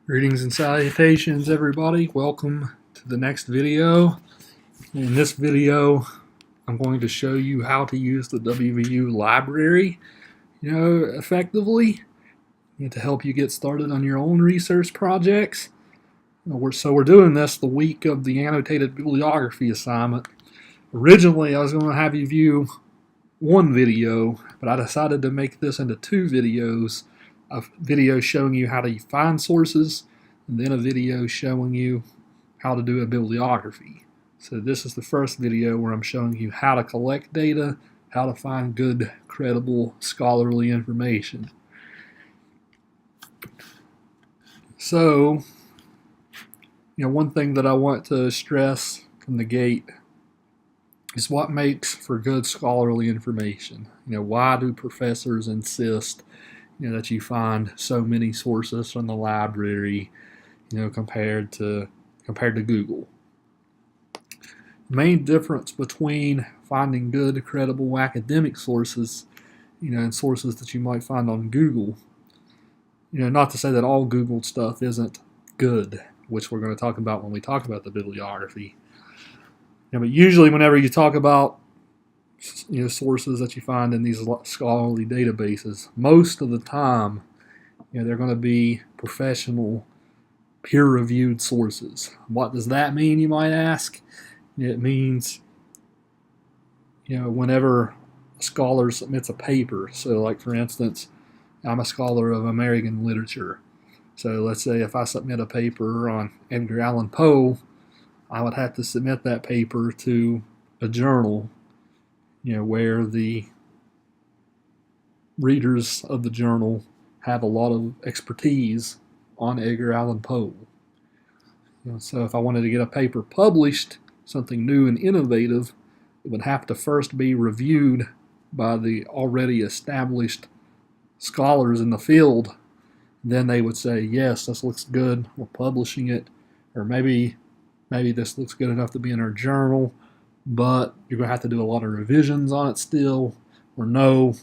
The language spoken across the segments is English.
Greetings and salutations, everybody. Welcome to the next video. In this video, I'm going to show you how to use the WVU Library, effectively, to help you get started on your own research projects. We're doing this the week of the annotated bibliography assignment. Originally, I was going to have you view one video, but I decided to make this into two videos. A video showing you how to find sources, and then a video showing you how to do a bibliography. So this is the first video where I'm showing you how to collect data, how to find good, credible, scholarly information. So, one thing that I want to stress from the gate is what makes for good scholarly information. Why do professors insist that you find so many sources from the library, compared to Google? The main difference between finding good, credible academic sources, and sources that you might find on Google, not to say that all Google stuff isn't good, which we're going to talk about when we talk about the bibliography. But usually whenever you talk about sources that you find in these scholarly databases, most of the time, they're going to be professional, peer-reviewed sources. What does that mean, you might ask? It means, whenever a scholar submits a paper, so like for instance, I'm a scholar of American literature. So let's say if I submit a paper on Edgar Allan Poe, I would have to submit that paper to a journal, where the readers of the journal have a lot of expertise on Edgar Allan Poe. So if I wanted to get a paper published, something new and innovative, it would have to first be reviewed by the already established scholars in the field. Then they would say, yes, this looks good, we're publishing it, or maybe this looks good enough to be in our journal, but you're going to have to do a lot of revisions on it still, or no,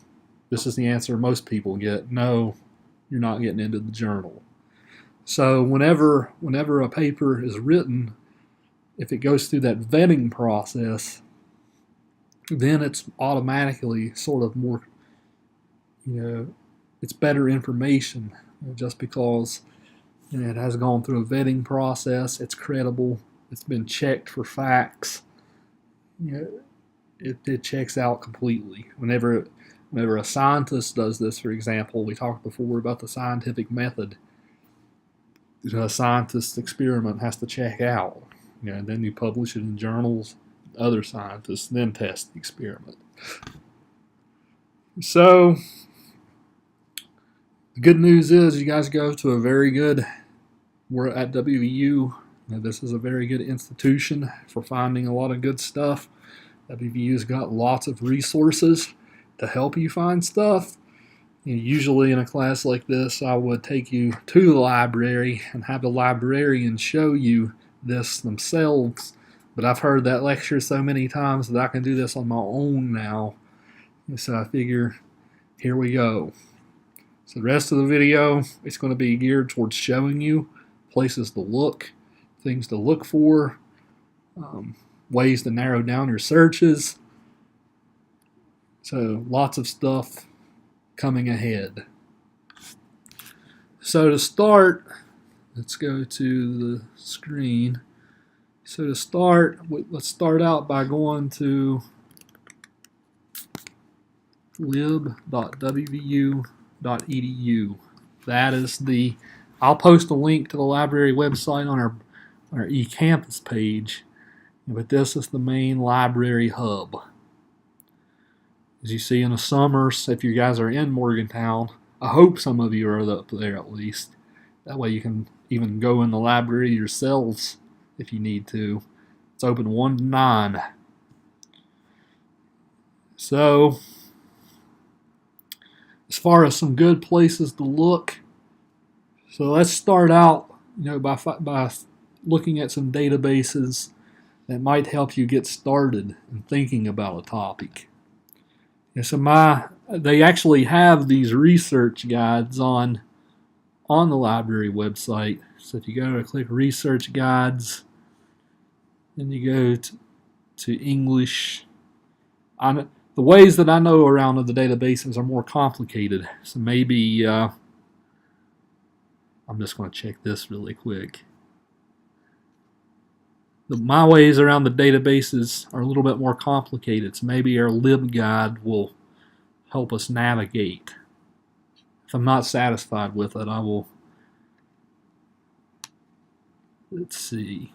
this is the answer most people get, no, you're not getting into the journal. So whenever a paper is written, if it goes through that vetting process, then it's automatically sort of more, it's better information, just because it has gone through a vetting process, it's credible, it's been checked for facts. It checks out completely. Whenever a scientist does this, for example, we talked before about the scientific method. A scientist's experiment has to check out, and then you publish it in journals. Other scientists then test the experiment. So the good news is you guys go to a very good, we're at WVU. This is a very good institution for finding a lot of good stuff. WVU's got lots of resources to help you find stuff. Usually in a class like this, I would take you to the library and have the librarian show you this themselves. But I've heard that lecture so many times that I can do this on my own now. So I figure, here we go. So the rest of the video, it's going to be geared towards showing you places to look, things to look for, ways to narrow down your searches. So lots of stuff coming ahead. So to start, let's go to the screen. So to start, let's start out by going to lib.wvu.edu. That is I'll post a link to the library website on our eCampus page, but this is the main library hub. As you see in the summers, if you guys are in Morgantown, I hope some of you are up there at least. That way you can even go in the library yourselves if you need to. It's open 1 to 9. So, as far as some good places to look, so let's start out, by looking at some databases that might help you get started in thinking about a topic. So they actually have these research guides on on the library website. So if you go to click Research Guides, then you go to English. The ways that I know around the databases are more complicated. So maybe I'm just going to check this really quick. My ways around the databases are a little bit more complicated. So maybe our LibGuide will help us navigate. If I'm not satisfied with it, I will. Let's see.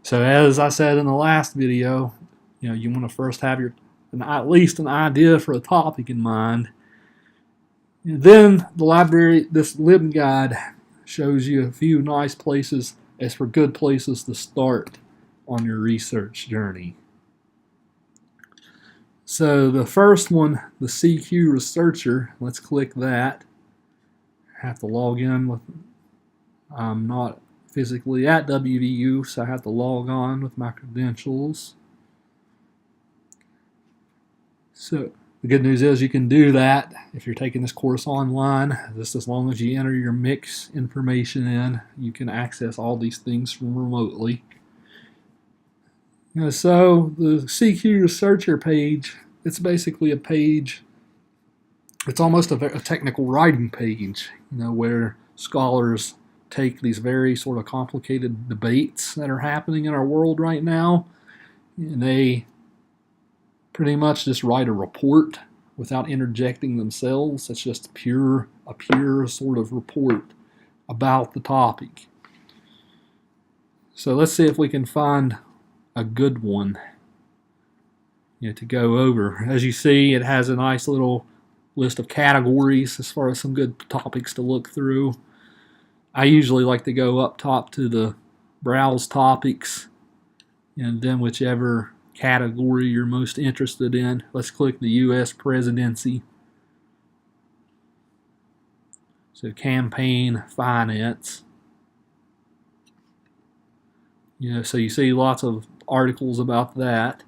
So as I said in the last video, you want to first have at least an idea for a topic in mind. And then the library, this LibGuide, shows you a few nice places as for good places to start on your research journey. So the first one, the CQ Researcher, let's click that. I have to log in I'm not physically at WVU, so I have to log on with my credentials. So the good news is you can do that if you're taking this course online. Just as long as you enter your mix information in, you can access all these things from remotely. So the CQ Researcher page, it's basically a page, it's almost a technical writing page, where scholars take these very sort of complicated debates that are happening in our world right now, and they pretty much just write a report without interjecting themselves. It's just a pure sort of report about the topic. So let's see if we can find a good one to go over. As you see, it has a nice little list of categories as far as some good topics to look through. I usually like to go up top to the browse topics, and then whichever category you're most interested in. Let's click the U.S. presidency. So campaign finance. So you see lots of articles about that.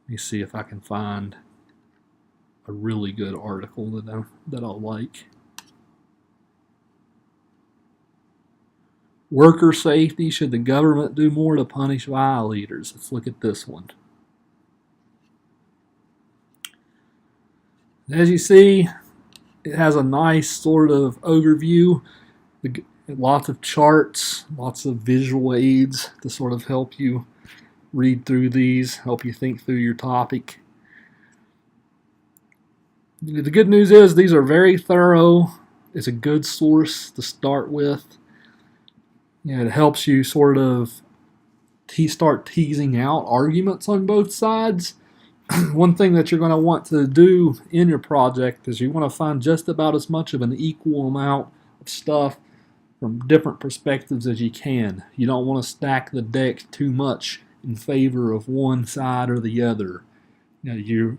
Let me see if I can find a really good article that I'll like. Worker safety, should the government do more to punish violators? Let's look at this one. As you see, it has a nice sort of overview, lots of charts, lots of visual aids to sort of help you read through these, help you think through your topic. The good news is these are very thorough. It's a good source to start with. It helps you sort of start teasing out arguments on both sides. One thing that you're going to want to do in your project is you want to find just about as much of an equal amount of stuff from different perspectives as you can. You don't want to stack the deck too much in favor of one side or the other. The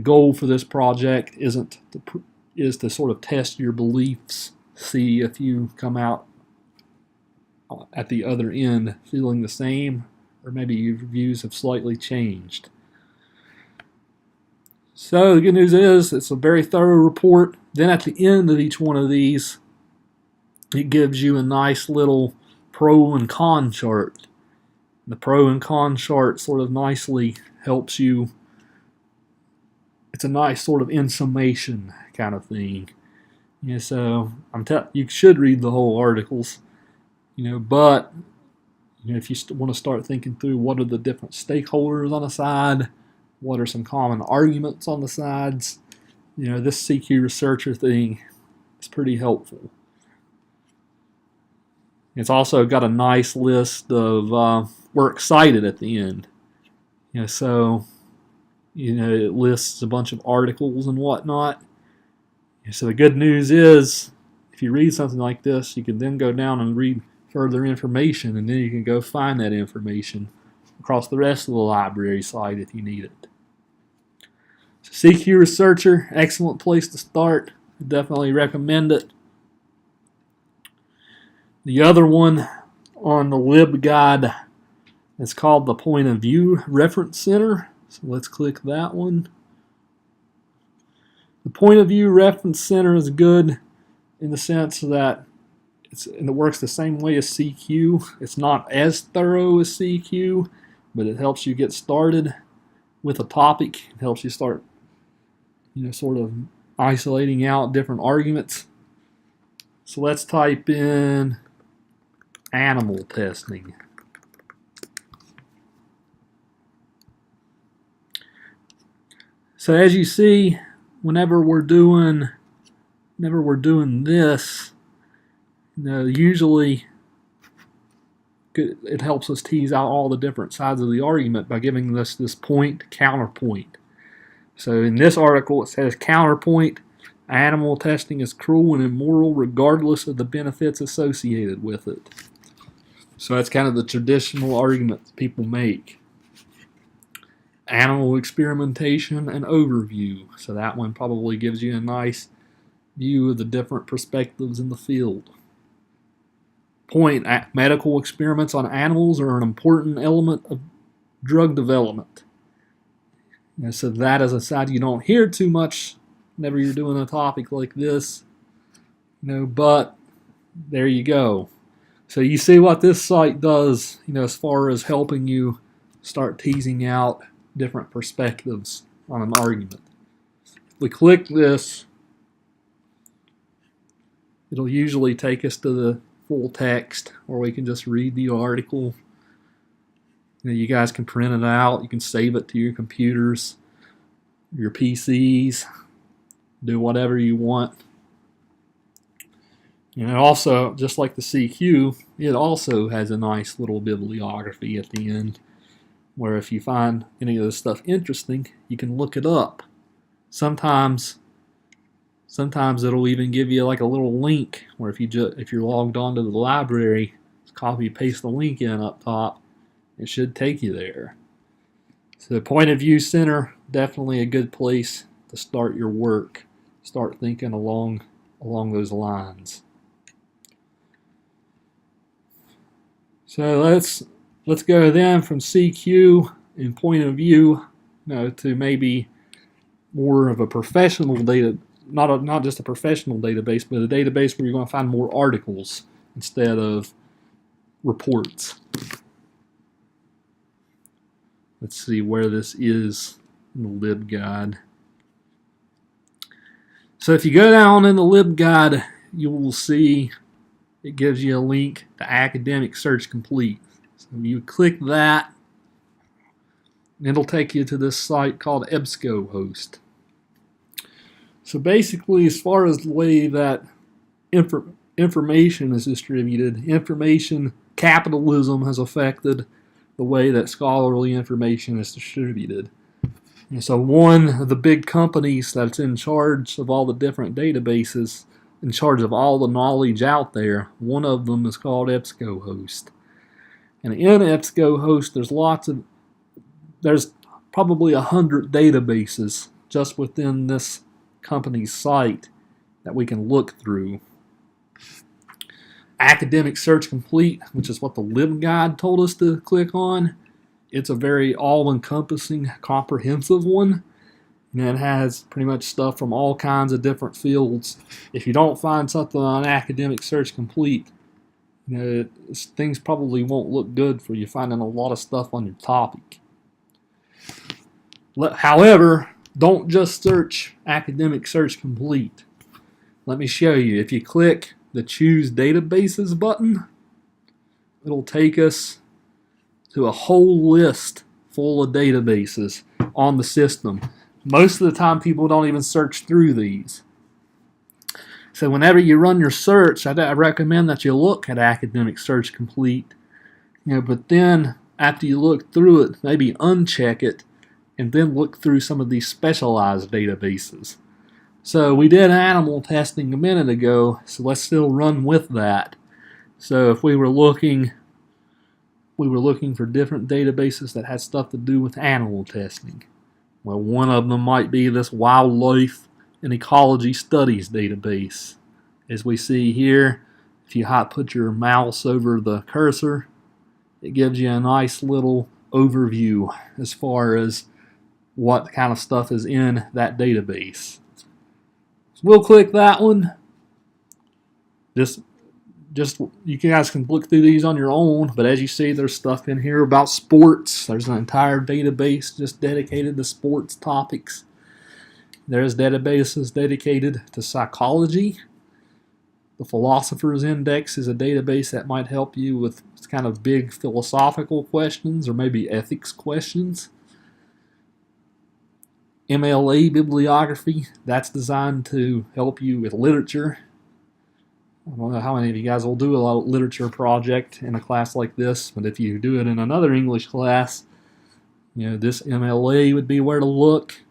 goal for this project is to sort of test your beliefs, see if you come out at the other end feeling the same, or maybe your views have slightly changed. So the good news is it's a very thorough report. Then at the end of each one of these, it gives you a nice little pro and con chart. The pro and con chart sort of nicely helps you. It's a nice sort of in summation kind of thing. So you should read the whole articles. But if you want to start thinking through what are the different stakeholders on the side, what are some common arguments on the sides, this CQ Researcher thing is pretty helpful. It's also got a nice list of works cited at the end. So it lists a bunch of articles and whatnot. So the good news is, if you read something like this, you can then go down and read further information, and then you can go find that information across the rest of the library site if you need it. So CQ Researcher, excellent place to start. I definitely recommend it. The other one on the LibGuide It's called the Point of View Reference Center. So let's click that one. The Point of View Reference Center is good in the sense that it works the same way as CQ. It's not as thorough as CQ, but it helps you get started with a topic. It helps you start, sort of isolating out different arguments. So let's type in animal testing. So as you see, whenever we're doing this, usually it helps us tease out all the different sides of the argument by giving us this point, counterpoint. So in this article it says counterpoint, animal testing is cruel and immoral regardless of the benefits associated with it. So that's kind of the traditional argument people make. Animal experimentation and overview. So that one probably gives you a nice view of the different perspectives in the field. Point, medical experiments on animals are an important element of drug development. So that is a side you don't hear too much whenever you're doing a topic like this, but there you go. So you see what this site does, as far as helping you start teasing out different perspectives on an argument. If we click this, it'll usually take us to the full text, or we can just read the article. You guys can print it out. You can save it to your computers, your PCs, do whatever you want. And also, just like the CQ, it also has a nice little bibliography at the end, where if you find any of this stuff interesting, you can look it up. Sometimes it'll even give you like a little link where if you're logged onto the library, copy paste the link in up top, it should take you there. So the Point of View Center, definitely a good place to start your work. Start thinking along those lines. So let's go then from CQ and Point of View, to maybe more of a professional data. Not just a professional database, but a database where you're going to find more articles instead of reports. Let's see where this is in the LibGuide. So if you go down in the LibGuide, you will see it gives you a link to Academic Search Complete. So you click that, and it'll take you to this site called Ebscohost. So basically, as far as the way that information is distributed, information capitalism has affected the way that scholarly information is distributed. And so one of the big companies that's in charge of all the different databases, in charge of all the knowledge out there, one of them is called Ebscohost. And in Ebscohost, there's probably 100 databases just within this company's site that we can look through. Academic Search Complete, which is what the LibGuide told us to click on, it's a very all-encompassing, comprehensive one, and it has pretty much stuff from all kinds of different fields. If you don't find something on Academic Search Complete, things probably won't look good for you finding a lot of stuff on your topic. However, don't just search Academic Search Complete. Let me show you. If you click the Choose Databases button, it'll take us to a whole list full of databases on the system. Most of the time, people don't even search through these. So whenever you run your search, I recommend that you look at Academic Search Complete. But then after you look through it, maybe uncheck it and then look through some of these specialized databases. So we did animal testing a minute ago, so let's still run with that. So if we were looking for different databases that had stuff to do with animal testing. Well, one of them might be this Wildlife and Ecology Studies database. As we see here, if you put your mouse over the cursor, it gives you a nice little overview as far as what kind of stuff is in that database. So we'll click that one. Just you guys can look through these on your own, but as you see, there's stuff in here about sports. There's an entire database just dedicated to sports topics. There's databases dedicated to psychology. The Philosopher's Index is a database that might help you with kind of big philosophical questions or maybe ethics questions. MLA bibliography, that's designed to help you with literature. I don't know how many of you guys will do a literature project in a class like this, but if you do it in another English class, this MLA would be where to look.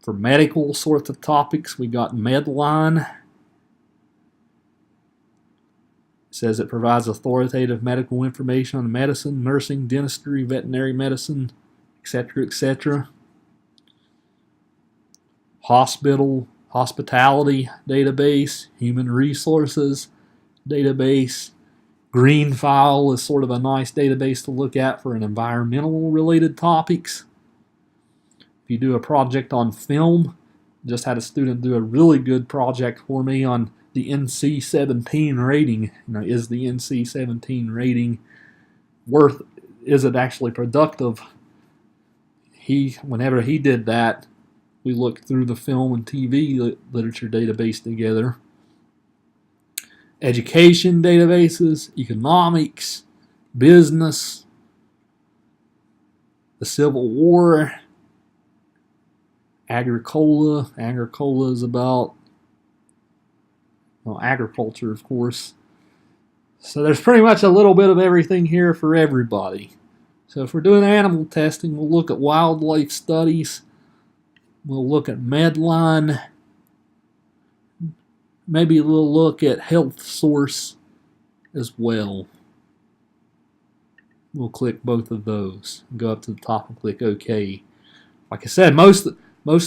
For medical sorts of topics, we got Medline. It says it provides authoritative medical information on medicine, nursing, dentistry, veterinary medicine, etc., etc. Hospitality database, human resources database. Greenfile is sort of a nice database to look at for an environmental related topics. If you do a project on film, just had a student do a really good project for me on the NC-17 rating. Is the NC-17 rating is it actually productive? Whenever he did that, we looked through the film and TV literature database together. Education databases, economics, business, the Civil War, Agricola. Agricola is about agriculture, of course. So there's pretty much a little bit of everything here for everybody. So if we're doing animal testing, we'll look at wildlife studies. We'll look at Medline. Maybe we'll look at Health Source as well. We'll click both of those. Go up to the top and click OK. Like I said, most of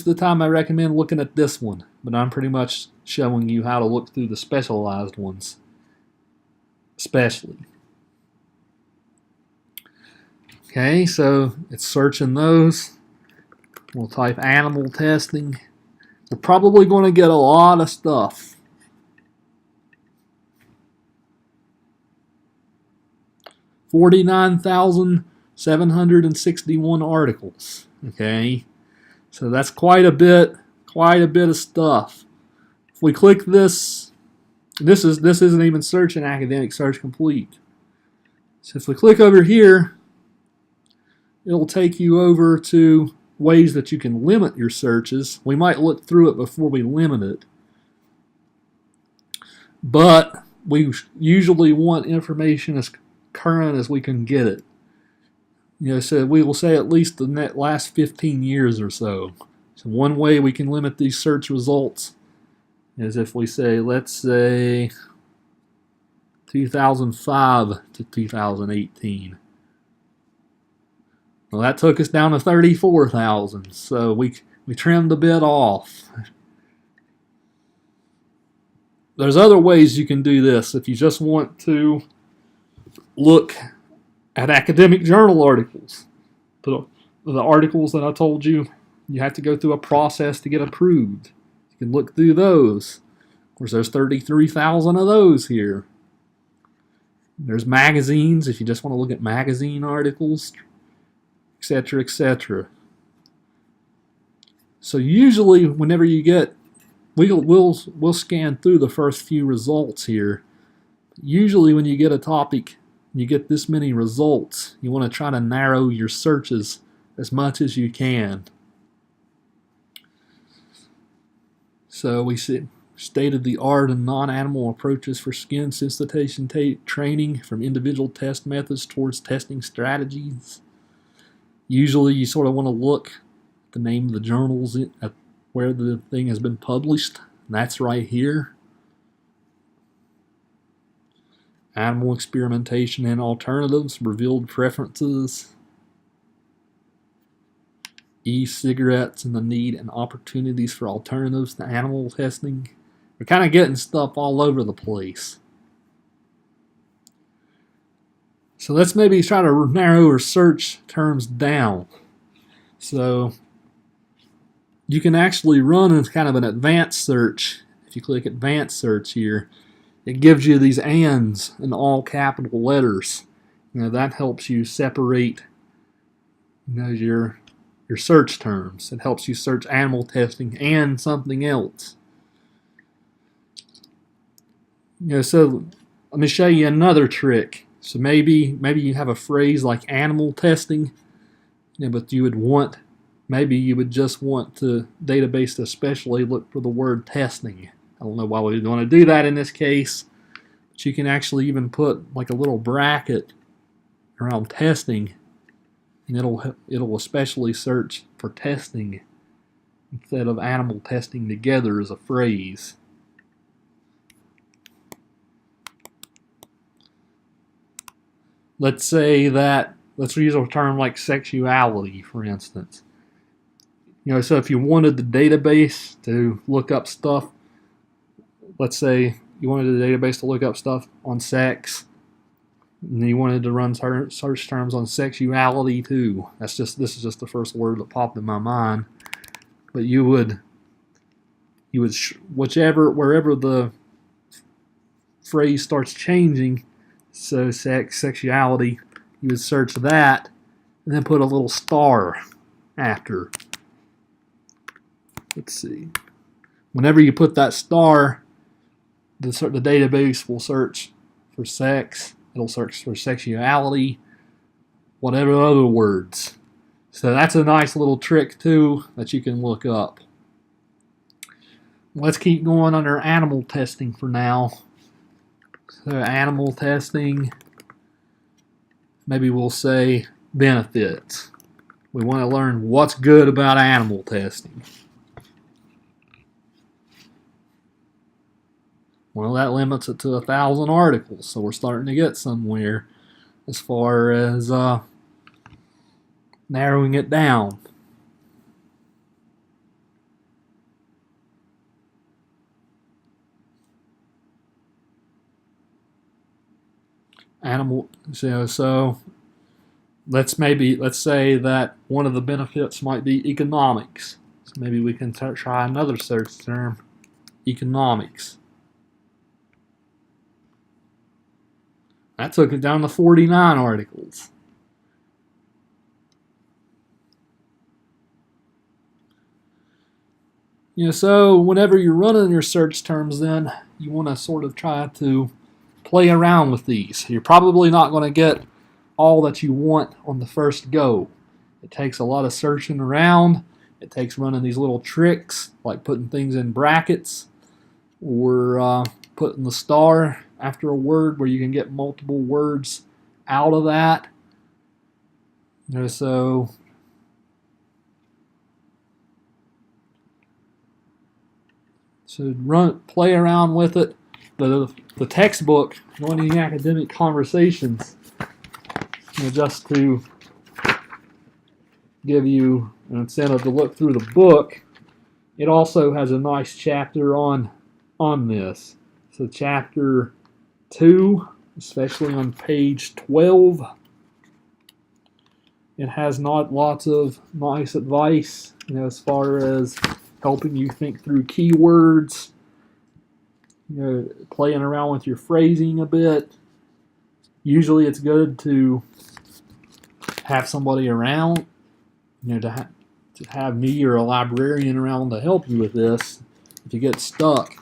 the time I recommend looking at this one, but I'm pretty much showing you how to look through the specialized ones, especially. Okay, so it's searching those. We'll type animal testing. We're probably going to get a lot of stuff. $49,761 articles. Okay, so that's quite a bit of stuff. If we click this isn't even search and academic search complete. So if we click over here, it'll take you over to ways that you can limit your searches. We might look through it before we limit it, but we usually want information as current as we can get it. So we will say at least the last 15 years or so. So one way we can limit these search results is if we say, let's say 2005 to 2018. Well, that took us down to 34,000, so we trimmed a bit off. There's other ways you can do this. If you just want to look at academic journal articles, the articles that I told you have to go through a process to get approved. You can look through those. Of course, there's 33,000 of those here. There's magazines, if you just want to look at magazine articles, etc., etc. So usually, whenever you get, we'll scan through the first few results here. Usually, when you get a topic, you get this many results, you want to try to narrow your searches as much as you can. So we see state-of-the-art and non-animal approaches for skin sensitization training, from individual test methods towards testing strategies. Usually you sort of want to look at the name of the journals at where the thing has been published. And that's right here. Animal experimentation and alternatives, revealed preferences. E-cigarettes and the need and opportunities for alternatives to animal testing. We're kind of getting stuff all over the place. So let's maybe try to narrow our search terms down. So you can actually run as kind of an advanced search. If you click advanced search here, it gives you these ands in all capital letters. That helps you separate your search terms. It helps you search animal testing and something else. So let me show you another trick. So maybe you have a phrase like animal testing, but you would just want the database to especially look for the word testing. I don't know why we would want to do that in this case, but you can actually even put like a little bracket around testing, and it'll especially search for testing instead of animal testing together as a phrase. Let's use a term like sexuality, for instance. So if you wanted the database to look up stuff, let's say you wanted the database to look up stuff on sex, and you wanted to run search terms on sexuality too. This is just the first word that popped in my mind. But you would wherever the phrase starts changing, so sex, sexuality, you would search that and then put a little star after. Let's see. Whenever you put that star, the database will search for sex. It'll search for sexuality, whatever other words. So that's a nice little trick too that you can look up. Let's keep going under animal testing for now. So animal testing, maybe we'll say benefits. We want to learn what's good about animal testing. Well, that limits it to 1,000 articles, so we're starting to get somewhere as far as narrowing it down. So let's say that one of the benefits might be economics. So maybe we can try another search term, economics. That took it down to 49 articles. So whenever you're running your search terms, then you want to sort of try to play around with these. You're probably not going to get all that you want on the first go. It takes a lot of searching around. It takes running these little tricks, like putting things in brackets or putting the star after a word where you can get multiple words out of that. So play around with it. The textbook, Running Academic Conversations, just to give you an incentive to look through the book, it also has a nice chapter on this. So chapter 2, especially on page 12, it has lots of nice advice, as far as helping you think through keywords, playing around with your phrasing a bit. Usually it's good to have somebody around, to have me or a librarian around to help you with this if you get stuck.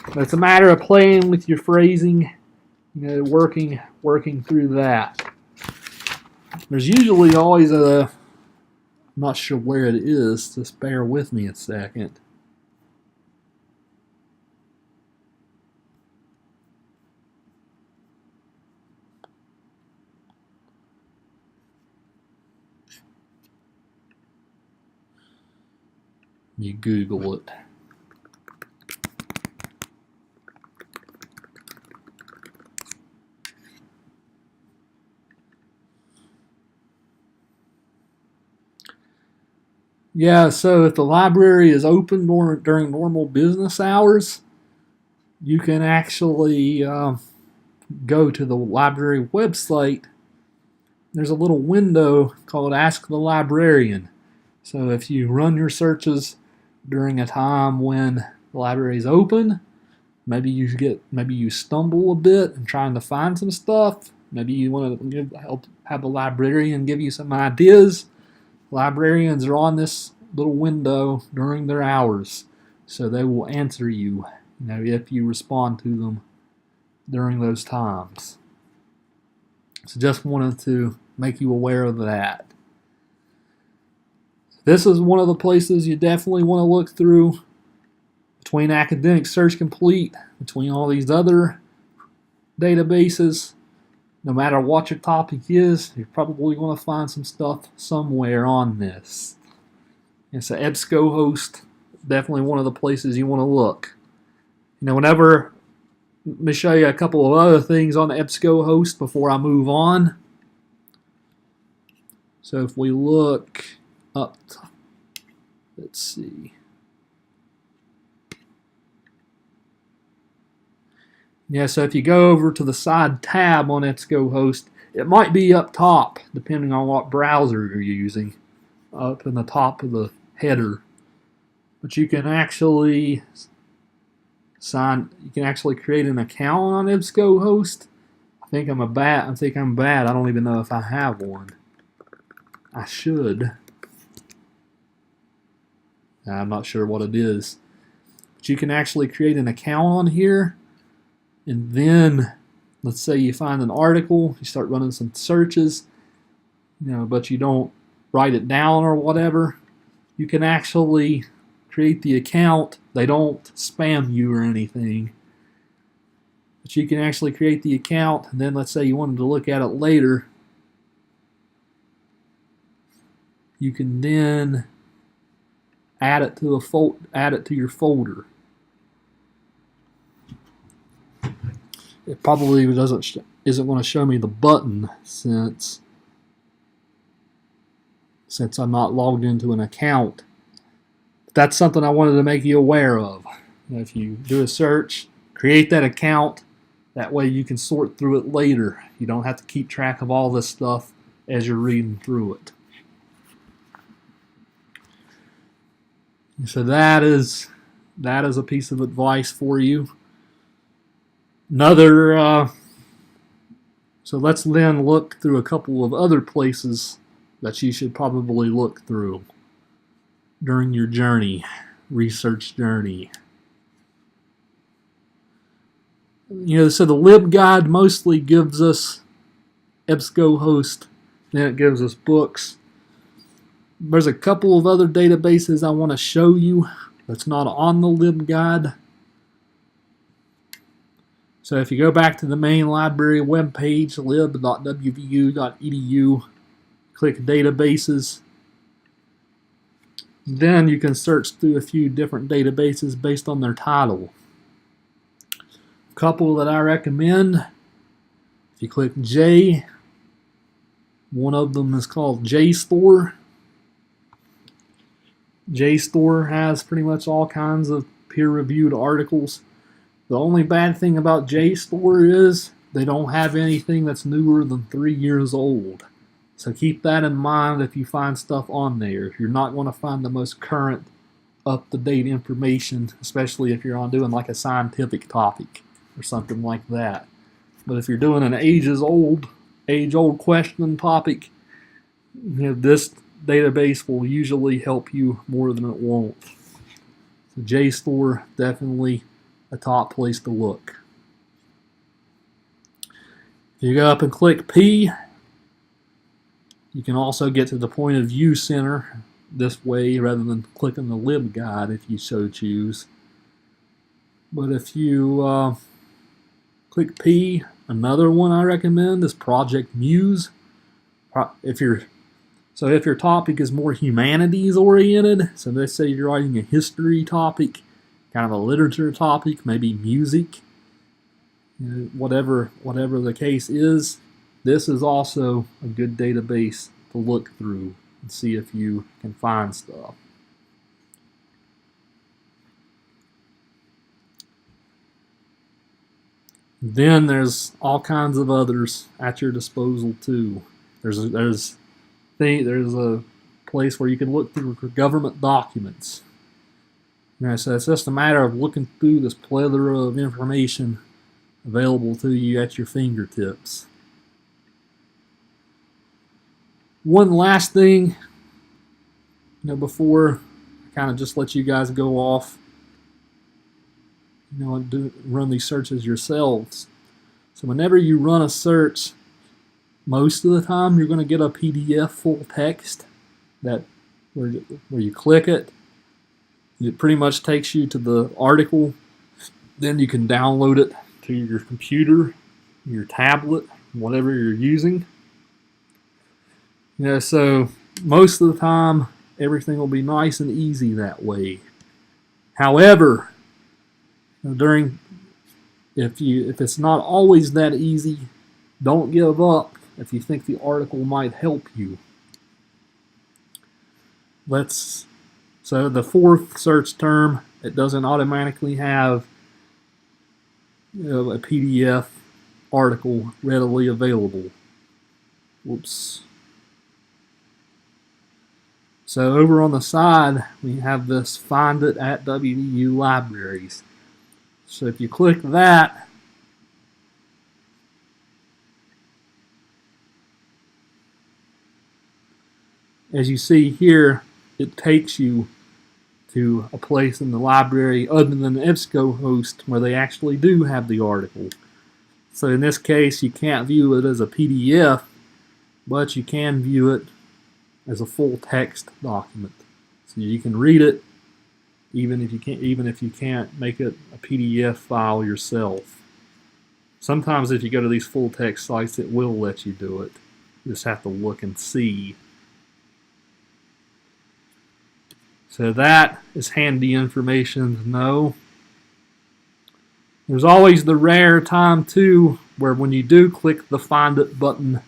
But it's a matter of playing with your phrasing, working through that. There's usually always I'm not sure where it is, just bear with me a second. You Google it. Yeah, so if the library is open during normal business hours, you can actually go to the library website there's a little window called Ask the Librarian. So if you run your searches during a time when the library is open, maybe you stumble a bit in trying to find some stuff. Maybe you want to have a librarian give you some ideas. Librarians are on this little window during their hours, so they will answer you, if you respond to them during those times. So just wanted to make you aware of that. This is one of the places you definitely want to look through. Between Academic Search Complete, between all these other databases, no matter what your topic is, you're probably going to find some stuff somewhere on this. It's an Ebscohost, definitely one of the places you want to look. Let me show you a couple of other things on the Ebscohost before I move on. So if we look up, let's see. Yeah, so if you go over to the side tab on Ebscohost, it might be up top, depending on what browser you're using, up in the top of the header. But you can actually create an account on Ebscohost. I think I'm bad. I don't even know if I have one. I should. I'm not sure what it is. But you can actually create an account on here. And then, let's say you find an article, you start running some searches, but you don't write it down or whatever. You can actually create the account. They don't spam you or anything. But you can actually create the account, and then let's say you wanted to look at it later. You can then add it to your folder. It probably isn't going to show me the button since I'm not logged into an account. That's something I wanted to make you aware of. If you do a search, create that account. That way you can sort through it later. You don't have to keep track of all this stuff as you're reading through it. So that is a piece of advice for you. So let's then look through a couple of other places that you should probably look through during your research journey. So the LibGuide mostly gives us Ebscohost, then it gives us books. There's a couple of other databases I want to show you that's not on the LibGuide. So if you go back to the main library webpage, lib.wvu.edu, click databases, then you can search through a few different databases based on their title. A couple that I recommend, if you click J, one of them is called JSTOR. JSTOR has pretty much all kinds of peer-reviewed articles. The only bad thing about JSTOR is they don't have anything that's newer than 3 years old. So keep that in mind if you find stuff on there. You're not going to find the most current, up-to-date information, especially if you're doing like a scientific topic or something like that. But if you're doing an age-old question topic, this database will usually help you more than it won't. So JSTOR, definitely a top place to look. If you go up and click P, you can also get to the point of view center this way rather than clicking the LibGuide if you so choose. But if you click P, another one I recommend is Project Muse. If your topic is more humanities oriented, so let's say you're writing a history topic, kind of a literature topic, maybe music, whatever the case is, this is also a good database to look through and see if you can find stuff. Then there's all kinds of others at your disposal too. There's a place where you can look through government documents. So it's just a matter of looking through this plethora of information available to you at your fingertips. One last thing, before I kind of just let you guys go off, and run these searches yourselves. So whenever you run a search, most of the time you're going to get a PDF full text that where you click it, it pretty much takes you to the article. Then you can download it to your computer, your tablet, whatever you're using. So most of the time everything will be nice and easy that way. However, if it's not always that easy, don't give up if you think the article might help you. So the fourth search term, it doesn't automatically have a PDF article readily available. Whoops. So over on the side, we have this Find It at WVU Libraries. So if you click that, as you see here, it takes you to a place in the library other than Ebscohost where they actually do have the article. So in this case, you can't view it as a PDF, but you can view it as a full text document. So you can read it even if you can't make it a PDF file yourself. Sometimes if you go to these full text sites, it will let you do it. You just have to look and see. So that is handy information to know. There's always the rare time too where when you do click the Find It button,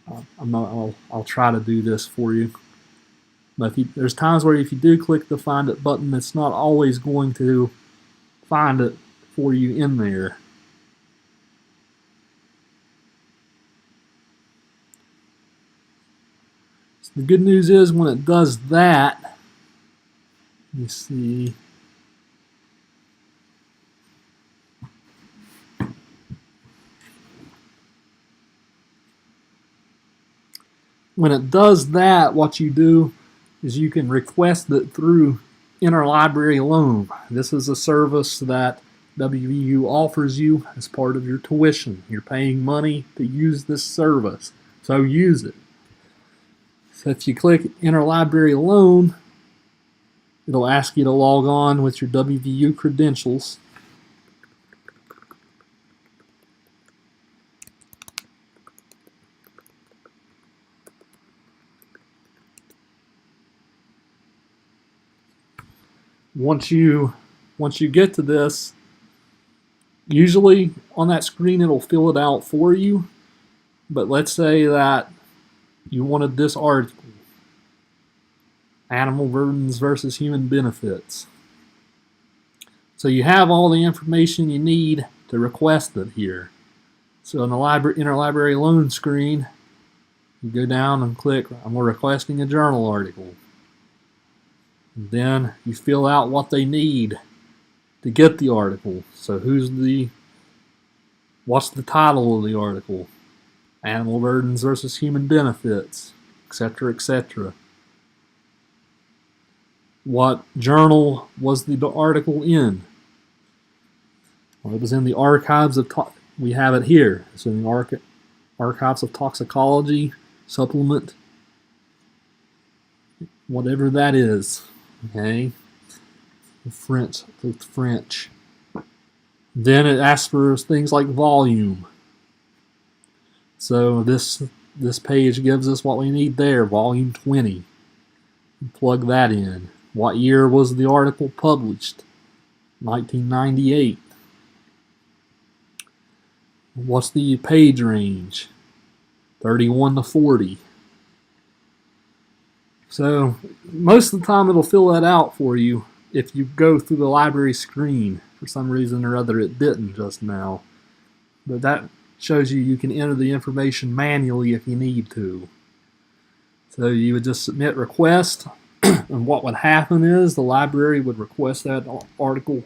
I'll try to do this for you. But there's times where if you do click the Find It button, it's not always going to find it for you in there. So the good news is when it does that, let me see. When it does that, what you do is you can request it through Interlibrary Loan. This is a service that WVU offers you as part of your tuition. You're paying money to use this service, so use it. So if you click Interlibrary Loan, it'll ask you to log on with your WVU credentials. Once you get to this, usually on that screen it'll fill it out for you. But let's say that you wanted this article, Animal Burdens versus Human Benefits. So you have all the information you need to request it here. So on the Interlibrary Loan screen, you go down and click, I'm requesting a journal article. And then you fill out what they need to get the article. So what's the title of the article? Animal Burdens versus Human Benefits, etc., etc. What journal was the article in? Well, it was in the Archives of we have it here. It's in the Archives of Toxicology supplement, whatever that is. Okay, French. Then it asks for things like volume. So this page gives us what we need there, volume 20. Plug that in. What year was the article published? 1998. What's the page range? 31 to 40. So most of the time it'll fill that out for you if you go through the library screen. For some reason or other it didn't just now. But shows you can enter the information manually if you need to. So you would just submit request, and what would happen is the library would request that article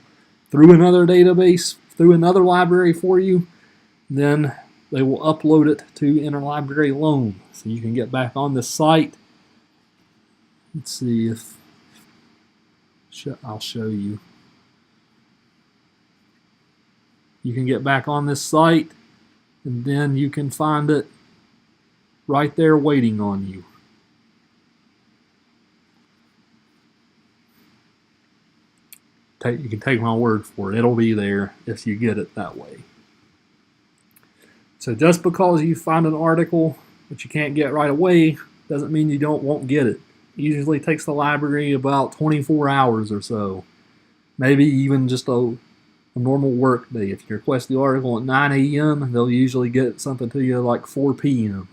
through another database, through another library for you. Then they will upload it to Interlibrary Loan. So you can get back on this site. Let's see if I'll show you. You can get back on this site, and then you can find it right there waiting on you. You can take my word for it. It'll be there if you get it that way. So just because you find an article that you can't get right away doesn't mean you won't get it. It usually takes the library about 24 hours or so. Maybe even just a normal work day. If you request the article at 9 a.m., they'll usually get something to you like 4 p.m.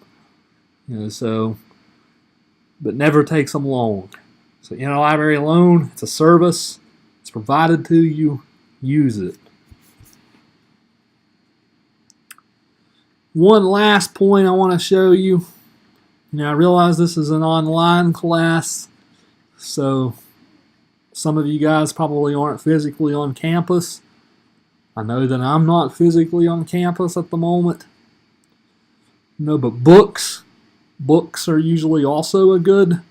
But never takes them long. So Interlibrary Loan, it's a service. It's provided to you. Use it. One last point I want to show you. I realize this is an online class, so some of you guys probably aren't physically on campus. I know that I'm not physically on campus at the moment. But books are usually also a good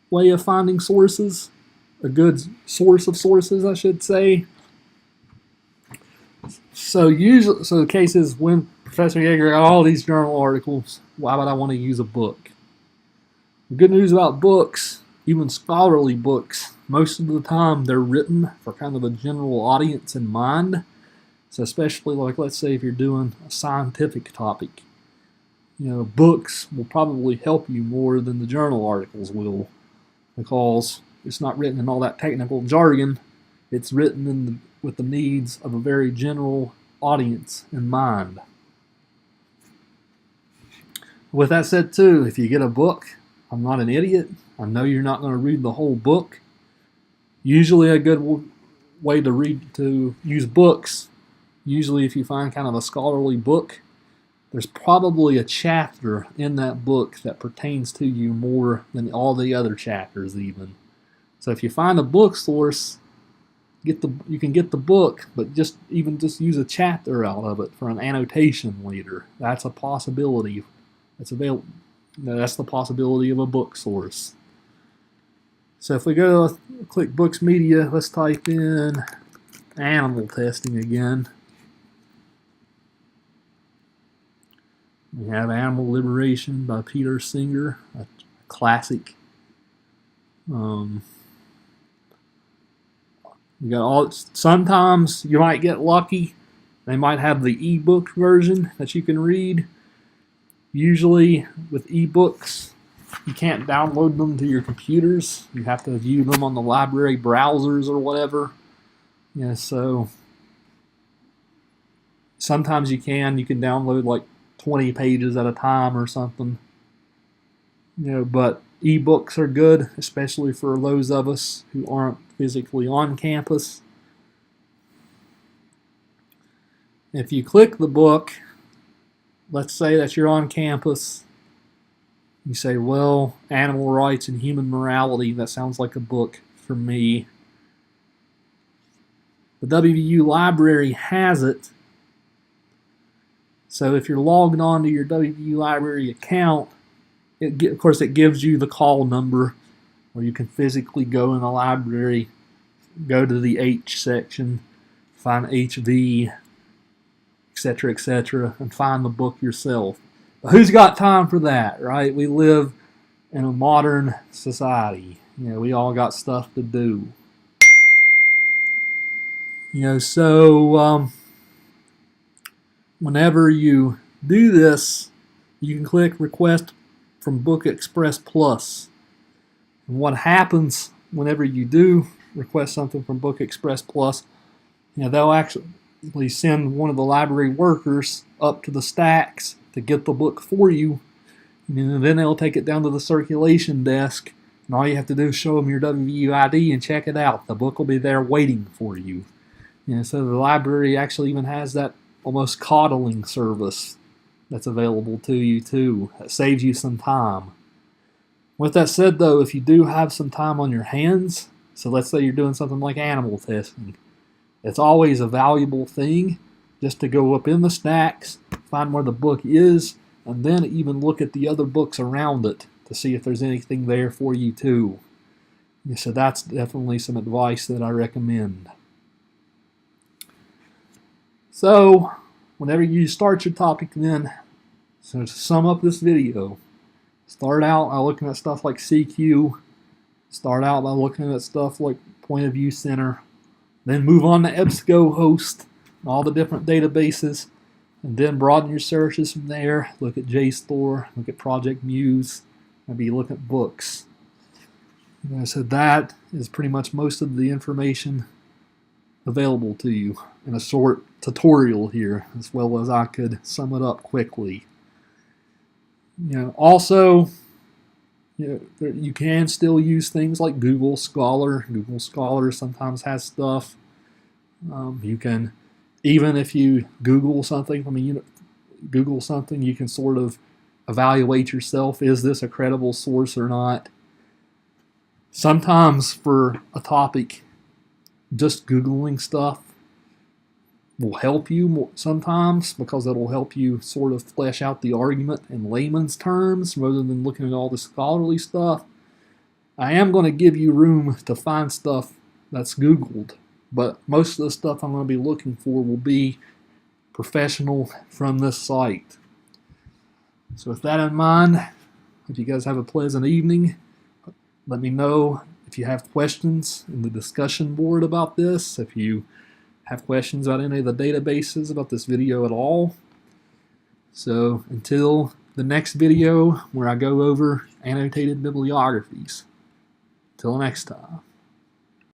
way of finding sources. A good source of sources, I should say. So the case is when Professor Yeager got all these journal articles, why would I want to use a book? The good news about books, even scholarly books, most of the time they're written for kind of a general audience in mind. So especially like, let's say if you're doing a scientific topic, books will probably help you more than the journal articles will, because it's not written in all that technical jargon. It's written with the needs of a very general audience in mind. With that said, too, if you get a book, I'm not an idiot. I know you're not going to read the whole book. Usually a good way to use books, usually if you find kind of a scholarly book, there's probably a chapter in that book that pertains to you more than all the other chapters even. So if you find a book source, you can get the book, but just use a chapter out of it for an annotation later. That's a possibility. That's available. That's the possibility of a book source. So if we go to click Books Media, let's type in animal testing again. We have Animal Liberation by Peter Singer, a classic. Sometimes you might get lucky. They might have the ebook version that you can read. Usually with ebooks, you can't download them to your computers. You have to view them on the library browsers or whatever. So sometimes you can download like 20 pages at a time or something. But ebooks are good, especially for those of us who aren't physically on campus. If you click the book, let's say that you're on campus, you say, well, animal rights and human morality, that sounds like a book for me. The WVU Library has it. So if you're logged on to your WVU Library account, of course it gives you the call number where you can physically go in the library, go to the H section, find HV, etc., and find the book yourself. But who's got time for that, right? We live in a modern society. We all got stuff to do. So whenever you do this, you can click Request from Book Express Plus. And what happens whenever you do request something from Book Express Plus, they'll actually send one of the library workers up to the stacks to get the book for you, and then they'll take it down to the circulation desk, and all you have to do is show them your WVU ID and check it out. The book will be there waiting for you. So the library actually even has that almost coddling service that's available to you too. That saves you some time. With that said though, if you do have some time on your hands, so let's say you're doing something like animal testing, it's always a valuable thing just to go up in the stacks, find where the book is, and then even look at the other books around it to see if there's anything there for you too. So that's definitely some advice that I recommend. So whenever you start your topic then, so to sum up this video, start out by looking at stuff like CQ, start out by looking at stuff like Point of View Center, then move on to Ebscohost and all the different databases, and then broaden your searches from there. Look at JSTOR, look at Project Muse, maybe look at books. So that is pretty much most of the information available to you in a short tutorial here, as well as I could sum it up quickly. Also, you can still use things like Google Scholar. Google Scholar sometimes has stuff. You can, even if you Google something, Google something, you can sort of evaluate yourself. Is this a credible source or not? Sometimes for a topic, just Googling stuff will help you sometimes, because it'll help you sort of flesh out the argument in layman's terms rather than looking at all the scholarly stuff. I am going to give you room to find stuff that's Googled, but most of the stuff I'm going to be looking for will be professional from this site. So with that in mind, hope you guys have a pleasant evening. Let me know if you have questions in the discussion board about this, if you have questions about any of the databases about this video at all. So until the next video where I go over annotated bibliographies, till next time.